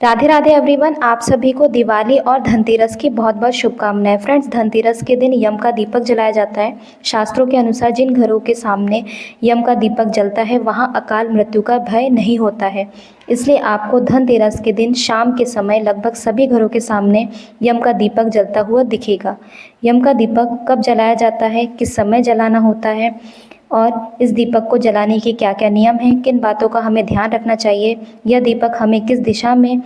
Radhe Radhe everyone. आप सभी को दिवाली और धनतेरस की बहुत बहुत शुभकामनाएं। फ्रेंड्स, धनतेरस के दिन यम का दीपक जलाया जाता है। शास्त्रों के अनुसार जिन घरों के सामने यम का दीपक जलता है वहां अकाल मृत्यु का भय नहीं होता है। इसलिए आपको धनतेरस के दिन शाम के समय लगभग सभी घरों के सामने यम का दीपक जलता हुआ दिखेगा। यम का दीपक कब जलाया जाता है, किस समय जलाना होता है और इस दीपक को जलाने के क्या क्या नियम हैं, किन बातों का हमें ध्यान रखना चाहिए, यह दीपक हमें किस दिशा में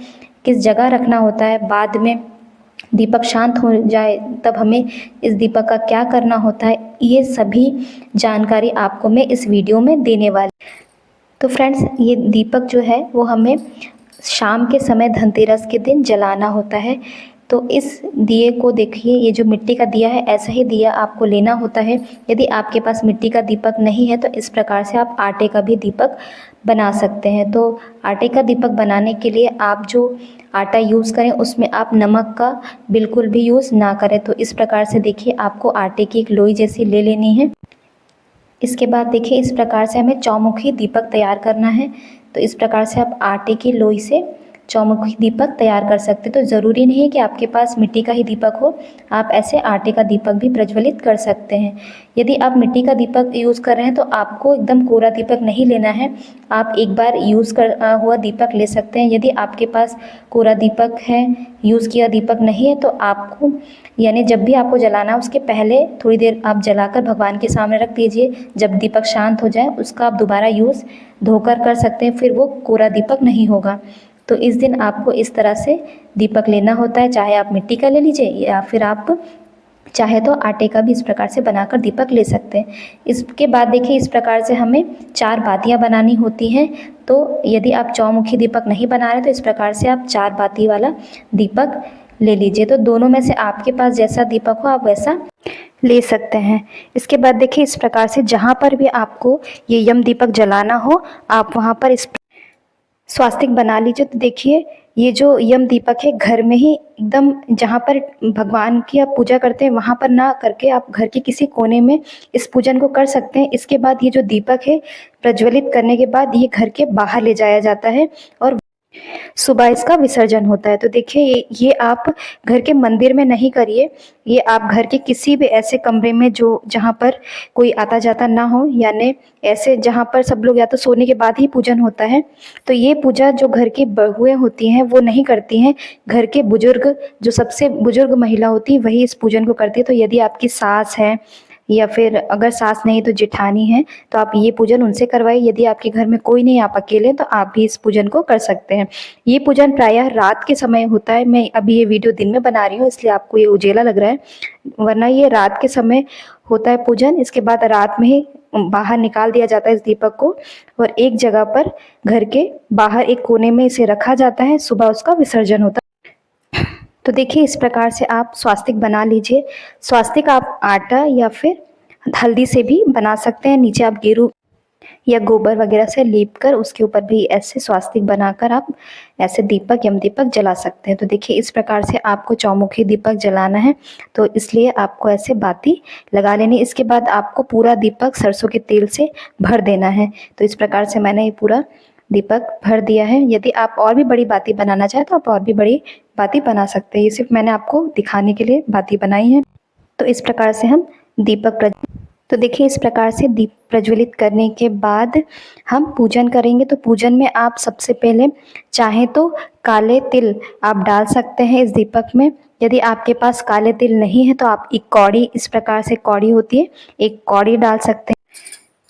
किस जगह रखना होता है, बाद में दीपक शांत हो जाए तब हमें इस दीपक का क्या करना होता है, ये सभी जानकारी आपको मैं इस वीडियो में देने वाली। तो फ्रेंड्स, ये दीपक जो है वो हमें शाम के समय धनतेरस के दिन जलाना होता है। तो इस दिए को देखिए, ये जो मिट्टी का दिया है ऐसा ही दिया आपको लेना होता है। यदि आपके पास मिट्टी का दीपक नहीं है तो इस प्रकार से आप आटे का भी दीपक बना सकते हैं। तो आटे का दीपक बनाने के लिए आप जो आटा यूज़ करें उसमें आप नमक का बिल्कुल भी यूज़ ना करें। तो इस प्रकार से देखिए, आपको आटे की एक लोई जैसी ले लेनी है। इसके बाद देखिए, इस प्रकार से हमें चौमुखी दीपक तैयार करना है। तो इस प्रकार से आप आटे की लोई से चौमुखी दीपक तैयार कर सकते। तो ज़रूरी नहीं है कि आपके पास मिट्टी का ही दीपक हो, आप ऐसे आटे का दीपक भी प्रज्वलित कर सकते हैं। यदि आप मिट्टी का दीपक यूज़ कर रहे हैं तो आपको एकदम कोरा दीपक नहीं लेना है, आप एक बार यूज़ कर हुआ दीपक ले सकते हैं। यदि आपके पास कोरा दीपक है, यूज़ किया दीपक नहीं है, तो आपको यानी जब भी आपको जलाना है उसके पहले थोड़ी देर आप जलाकर भगवान के सामने रख दीजिए। जब दीपक शांत हो जाए उसका आप दोबारा यूज़ धोकर कर सकते हैं, फिर वो कोरा दीपक नहीं होगा। तो इस दिन आपको इस तरह से दीपक लेना होता है, चाहे आप मिट्टी का ले लीजिए या फिर आप चाहे तो आटे का भी इस प्रकार से बनाकर दीपक ले सकते हैं। इसके बाद देखिए, इस प्रकार से हमें 4 बातियां बनानी होती हैं। तो यदि आप चौमुखी दीपक नहीं बना रहे तो इस प्रकार से आप 4 बाती वाला दीपक ले लीजिए। तो दोनों में से आपके पास जैसा दीपक हो आप वैसा ले सकते हैं। इसके बाद देखिए, इस प्रकार से जहाँ पर भी आपको ये यम दीपक जलाना हो आप वहाँ पर इस स्वास्तिक बना लीजिए। तो देखिए, ये जो यम दीपक है घर में ही एकदम जहाँ पर भगवान की आप पूजा करते हैं वहाँ पर ना करके आप घर के किसी कोने में इस पूजन को कर सकते हैं। इसके बाद ये जो दीपक है प्रज्वलित करने के बाद ये घर के बाहर ले जाया जाता है और सुबह इसका विसर्जन होता है। तो देखिए, ये आप घर के मंदिर में नहीं करिए, ये आप घर के किसी भी ऐसे कमरे में जो जहाँ पर कोई आता जाता ना हो, यानी ऐसे जहाँ पर सब लोग या तो सोने के बाद ही पूजन होता है। तो ये पूजा जो घर की बहुएं होती हैं वो नहीं करती हैं, घर के बुजुर्ग जो सबसे बुजुर्ग महिला होती है वही इस पूजन को करती है। तो यदि आपकी सास है या फिर अगर सास नहीं तो जेठानी है तो आप ये पूजन उनसे करवाइए। यदि आपके घर में कोई नहीं, आप अकेले, तो आप भी इस पूजन को कर सकते हैं। ये पूजन प्रायः रात के समय होता है। मैं अभी ये वीडियो दिन में बना रही हूँ इसलिए आपको ये उजेला लग रहा है, वरना ये रात के समय होता है पूजन। इसके बाद रात में ही बाहर निकाल दिया जाता है इस दीपक को और एक जगह पर घर के बाहर एक कोने में इसे रखा जाता है। सुबह उसका विसर्जन होता है। तो देखिए, इस प्रकार से आप स्वास्तिक बना लीजिए। स्वास्तिक आप आटा या फिर हल्दी से भी बना सकते हैं। नीचे आप गेरू या गोबर वगैरह से लीप कर उसके ऊपर भी ऐसे स्वास्तिक बनाकर आप ऐसे दीपक यम दीपक जला सकते हैं। तो देखिए, इस प्रकार से आपको चौमुखी दीपक जलाना है तो इसलिए आपको ऐसे बाती लगा लेनी। इसके बाद आपको पूरा दीपक सरसों के तेल से भर देना है। तो इस प्रकार से मैंने ये पूरा दीपक भर दिया है। यदि आप और भी बड़ी बाती बनाना चाहें तो आप और भी बड़ी बाती बना सकते हैं। ये सिर्फ मैंने आपको दिखाने के लिए बाती बनाई है। तो इस प्रकार से हम दीपक तो देखिए, इस प्रकार से दीप प्रज्वलित करने के बाद हम पूजन करेंगे। तो पूजन में आप सबसे पहले चाहें तो काले तिल आप डाल सकते हैं इस दीपक में। यदि आपके पास काले तिल नहीं है तो आप एक कौड़ी, इस प्रकार से कौड़ी होती है, एक कौड़ी डाल सकते हैं।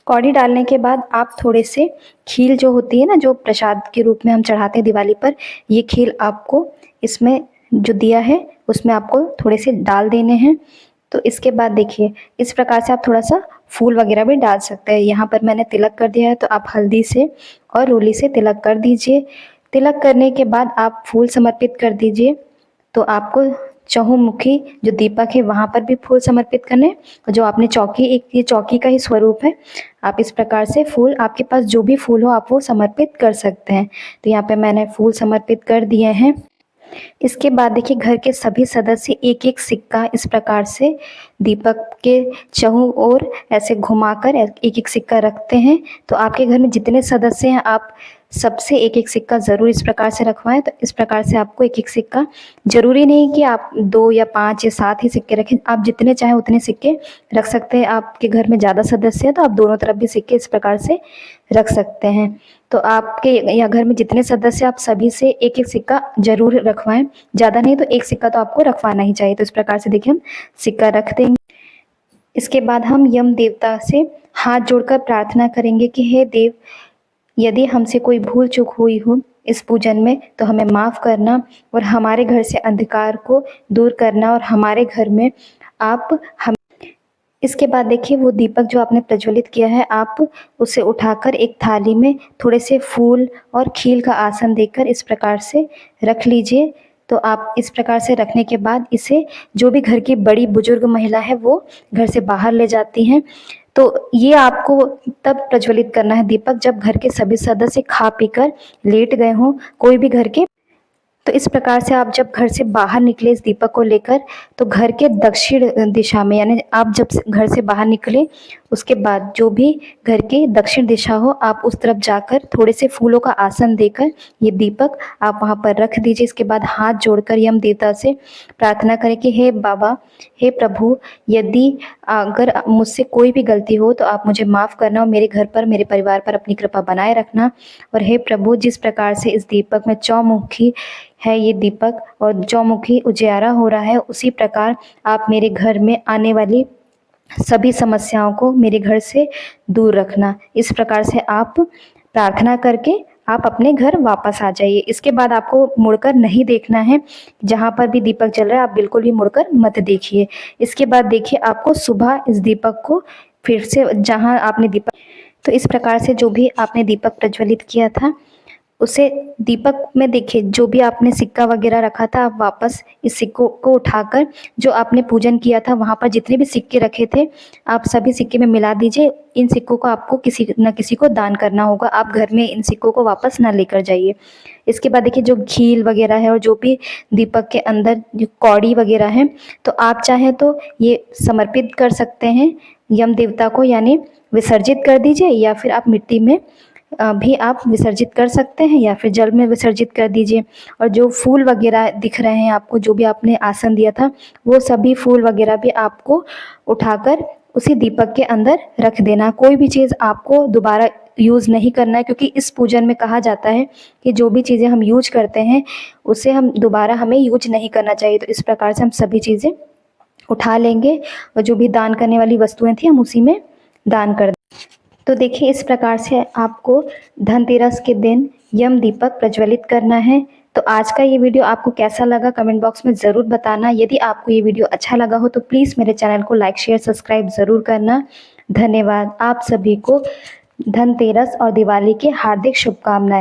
कौड़ी डालने के बाद आप थोड़े से खील जो होती है ना, जो प्रसाद के रूप में हम चढ़ाते हैं दिवाली पर, ये खील आपको इसमें जो दिया है उसमें आपको थोड़े से डाल देने हैं। तो इसके बाद देखिए, इस प्रकार से आप थोड़ा सा फूल वगैरह भी डाल सकते हैं। यहाँ पर मैंने तिलक कर दिया है तो आप हल्दी से और रोली से तिलक कर दीजिए। तिलक करने के बाद आप फूल समर्पित कर दीजिए। तो आपको चहुमुखी जो दीपक है वहाँ पर भी फूल समर्पित करने, जो आपने चौकी, एक ये चौकी का ही स्वरूप है। आप इस प्रकार से फूल, आपके पास जो भी फूल हो आप वो समर्पित कर सकते हैं। तो यहाँ पे मैंने फूल समर्पित कर दिए हैं। इसके बाद देखिए, घर के सभी सदस्य एक एक सिक्का इस प्रकार से दीपक के चहुं ओर ऐसे घुमाकर एक एक सिक्का रखते हैं। तो आपके घर में जितने सदस्य हैं आप सबसे एक एक सिक्का ज़रूर इस प्रकार से रखवाएं। तो इस प्रकार से आपको एक एक सिक्का, ज़रूरी नहीं कि आप 2 या 5 या 7 ही सिक्के रखें, आप जितने चाहें उतने सिक्के रख सकते हैं। आपके घर में ज़्यादा सदस्य हैं तो आप दोनों तरफ भी सिक्के इस प्रकार से रख सकते हैं। तो आपके या घर में जितने सदस्य, आप सभी से एक एक सिक्का ज़रूर रखवाएं, ज़्यादा नहीं तो एक सिक्का तो आपको रखवाना ही चाहिए। तो इस प्रकार से देखिए हम सिक्का रख देंगे। इसके बाद हम यम देवता से हाथ जोड़कर प्रार्थना करेंगे कि हे देव, यदि हमसे कोई भूल चूक हुई हो इस पूजन में तो हमें माफ़ करना और हमारे घर से अंधकार को दूर करना और हमारे घर में आप हम। इसके बाद देखिए वो दीपक जो आपने प्रज्वलित किया है, आप उसे उठाकर एक थाली में थोड़े से फूल और खील का आसन देकर इस प्रकार से रख लीजिए। तो आप इस प्रकार से रखने के बाद इसे जो भी घर की बड़ी बुजुर्ग महिला है वो घर से बाहर ले जाती हैं। तो ये आपको तब प्रज्वलित करना है दीपक जब घर के सभी सदस्य खा पीकर लेट गए हों, कोई भी घर के। तो इस प्रकार से आप जब घर से बाहर निकले इस दीपक को लेकर, तो घर के दक्षिण दिशा में, यानी आप जब घर से बाहर निकले उसके बाद जो भी घर की दक्षिण दिशा हो, आप उस तरफ जाकर थोड़े से फूलों का आसन देकर ये दीपक आप वहाँ पर रख दीजिए। इसके बाद हाथ जोड़कर यम देवता से प्रार्थना करें कि हे बाबा, हे प्रभु, यदि अगर मुझसे कोई भी गलती हो तो आप मुझे माफ़ करना और मेरे घर पर, मेरे परिवार पर अपनी कृपा बनाए रखना। और हे प्रभु, जिस प्रकार से इस दीपक में चौमुखी है ये दीपक और चौमुखी उजियारा हो रहा है, उसी प्रकार आप मेरे घर में आने वाली सभी समस्याओं को मेरे घर से दूर रखना। इस प्रकार से आप प्रार्थना करके आप अपने घर वापस आ जाइए। इसके बाद आपको मुड़कर नहीं देखना है, जहाँ पर भी दीपक जल रहा है आप बिल्कुल भी मुड़कर मत देखिए। इसके बाद देखिए आपको सुबह इस दीपक को फिर से जहाँ आपने दीपक, तो इस प्रकार से जो भी आपने दीपक प्रज्वलित किया था उसे दीपक में देखिए जो भी आपने सिक्का वगैरह रखा था, आप वापस इस सिक्कों को उठाकर जो आपने पूजन किया था वहाँ पर जितने भी सिक्के रखे थे आप सभी सिक्के में मिला दीजिए। इन सिक्कों को आपको किसी न किसी को दान करना होगा, आप घर में इन सिक्कों को वापस ना लेकर जाइए। इसके बाद देखिए जो खील वगैरह है और जो भी दीपक के अंदर जो कौड़ी वगैरह है, तो आप चाहें तो ये समर्पित कर सकते हैं यम देवता को, यानी विसर्जित कर दीजिए, या फिर आप मिट्टी में भी आप विसर्जित कर सकते हैं या फिर जल में विसर्जित कर दीजिए। और जो फूल वगैरह दिख रहे हैं आपको, जो भी आपने आसन दिया था, वो सभी फूल वगैरह भी आपको उठाकर उसी दीपक के अंदर रख देना। कोई भी चीज़ आपको दोबारा यूज़ नहीं करना है, क्योंकि इस पूजन में कहा जाता है कि जो भी चीज़ें हम यूज करते हैं उसे हम दोबारा हमें यूज नहीं करना चाहिए। तो इस प्रकार से हम सभी चीज़ें उठा लेंगे और जो भी दान करने वाली वस्तुएं थी हम उसी में दान कर। तो देखिए इस प्रकार से आपको धनतेरस के दिन यम दीपक प्रज्वलित करना है। तो आज का ये वीडियो आपको कैसा लगा कमेंट बॉक्स में ज़रूर बताना। यदि आपको ये वीडियो अच्छा लगा हो तो प्लीज़ मेरे चैनल को लाइक शेयर सब्सक्राइब ज़रूर करना। धन्यवाद। आप सभी को धनतेरस और दिवाली की हार्दिक शुभकामनाएं।